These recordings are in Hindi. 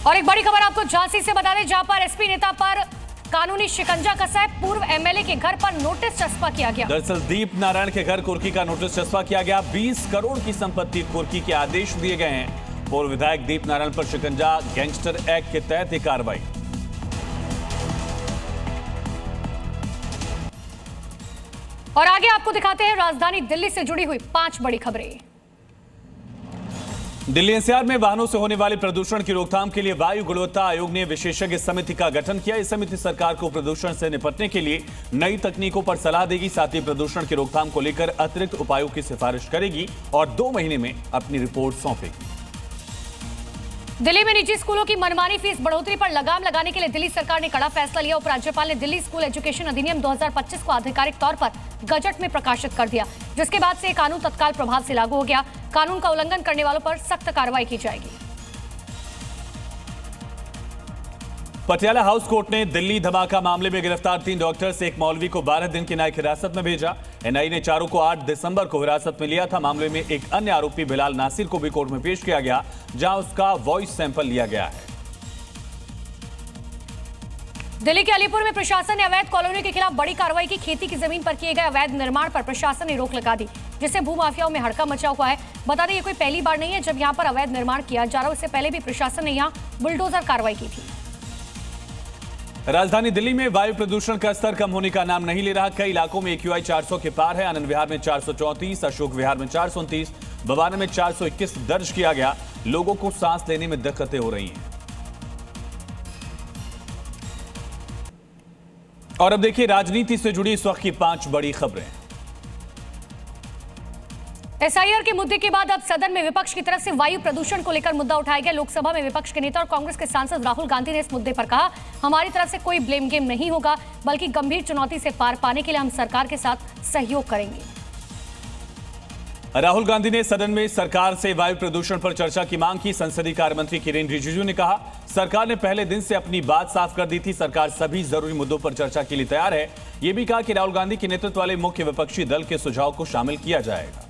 और एक बड़ी खबर आपको झांसी से बता दें, जहां पर एसपी नेता पर कानूनी शिकंजा कसा है। पूर्व एमएलए के घर पर नोटिस चस्पा किया गया। दरअसल दीप नारायण के घर कुर्की का नोटिस चस्पा किया गया। 20 करोड़ की संपत्ति कुर्की के आदेश दिए गए हैं। पूर्व विधायक दीप नारायण पर शिकंजा, गैंगस्टर एक्ट के तहत यह कार्रवाई। और आगे आपको दिखाते हैं राजधानी दिल्ली से जुड़ी हुई 5 बड़ी खबरें। दिल्ली एनसीआर में वाहनों से होने वाले प्रदूषण की रोकथाम के लिए वायु गुणवत्ता आयोग ने विशेषज्ञ समिति का गठन किया। इस समिति सरकार को प्रदूषण से निपटने के लिए नई तकनीकों पर सलाह देगी, साथ ही प्रदूषण की रोकथाम को लेकर अतिरिक्त उपायों की सिफारिश करेगी और 2 महीने में अपनी रिपोर्ट सौंपेगी। दिल्ली में निजी स्कूलों की मनमानी फीस बढ़ोतरी पर लगाम लगाने के लिए दिल्ली सरकार ने कड़ा फैसला लिया। उपराज्यपाल ने दिल्ली स्कूल एजुकेशन अधिनियम 2025 को आधिकारिक तौर पर गजट में प्रकाशित कर दिया, जिसके बाद से कानून तत्काल प्रभाव से लागू हो गया। कानून का उल्लंघन करने वालों पर सख्त कार्रवाई की जाएगी। पटियाला हाउस कोर्ट ने दिल्ली धमाका मामले में गिरफ्तार 3 डॉक्टर से एक मौलवी को 12 दिन की न्यायिक हिरासत में भेजा। एनआई ने चारों को 8 दिसंबर को हिरासत में लिया था। मामले में एक अन्य आरोपी बिलाल नासिर को भी कोर्ट में पेश किया गया, जहां उसका वॉइस सैंपल लिया गया है। दिल्ली के अलीपुर में प्रशासन ने अवैध कॉलोनी के खिलाफ बड़ी कार्रवाई की। खेती की जमीन पर किए गए अवैध निर्माण पर प्रशासन ने रोक लगा दी, जिससे भूमाफियाओं में हड़कंप मचा हुआ है। बता दें, ये कोई पहली बार नहीं है जब यहां पर अवैध निर्माण किया जा रहा है। इससे पहले भी प्रशासन ने यहां बुलडोजर कार्रवाई की थी। राजधानी दिल्ली में वायु प्रदूषण का स्तर कम होने का नाम नहीं ले रहा। कई इलाकों में AQI 400 के पार है। आनंद विहार में 434, अशोक विहार में 429, बवाना में 421 दर्ज किया गया। लोगों को सांस लेने में दिक्कतें हो रही हैं। और अब देखिए राजनीति से जुड़ी इस वक्त की 5 बड़ी खबरें। एसआईआर के मुद्दे के बाद अब सदन में विपक्ष की तरफ से वायु प्रदूषण को लेकर मुद्दा उठाया गया। लोकसभा में विपक्ष के नेता और कांग्रेस के सांसद राहुल गांधी ने इस मुद्दे पर कहा, हमारी तरफ से कोई ब्लेम गेम नहीं होगा, बल्कि गंभीर चुनौती से पार पाने के लिए हम सरकार के साथ सहयोग करेंगे। राहुल गांधी ने सदन में सरकार से वायु प्रदूषण पर चर्चा की मांग की। संसदीय कार्य मंत्री किरेन रिजिजू ने कहा, सरकार ने पहले दिन से अपनी बात साफ कर दी थी। सरकार सभी जरूरी मुद्दों पर चर्चा के लिए तैयार है। यह भी कहा कि राहुल गांधी के नेतृत्व वाले मुख्य विपक्षी दल के सुझाव को शामिल किया जाएगा।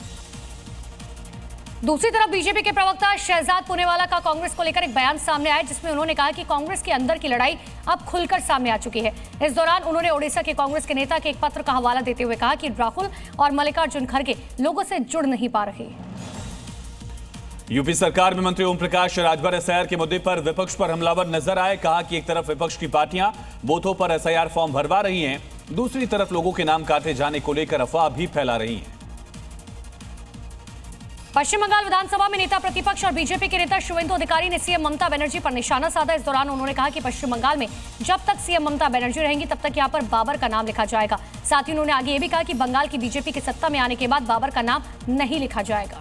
दूसरी तरफ बीजेपी के प्रवक्ता शहजाद पुनेवाला का कांग्रेस को लेकर एक बयान सामने आया, जिसमें उन्होंने कहा कि कांग्रेस के अंदर की लड़ाई अब खुलकर सामने आ चुकी है। इस दौरान उन्होंने ओडिशा के कांग्रेस के नेता के एक पत्र का हवाला देते हुए कहा कि राहुल और मल्लिकार्जुन खड़गे लोगों से जुड़ नहीं पा रहे। यूपी सरकार में मंत्री ओम प्रकाश राजभर एसआईआर के मुद्दे पर विपक्ष पर हमलावर नजर आए। कहा कि एक तरफ विपक्ष की पार्टियां बूथों पर एसआईआर फॉर्म भरवा रही हैं, दूसरी तरफ लोगों के नाम काटे जाने को लेकर अफवाह भी फैला रही हैं। पश्चिम बंगाल विधानसभा में नेता प्रतिपक्ष और बीजेपी के नेता शुवेंदु अधिकारी ने सीएम ममता बनर्जी पर निशाना साधा। इस दौरान उन्होंने कहा कि पश्चिम बंगाल में जब तक सीएम ममता बनर्जी रहेंगी तब तक यहां पर बाबर का नाम लिखा जाएगा। साथ ही उन्होंने आगे ये भी कहा कि बंगाल की बीजेपी की सत्ता में आने के बाद बाबर का नाम नहीं लिखा जाएगा।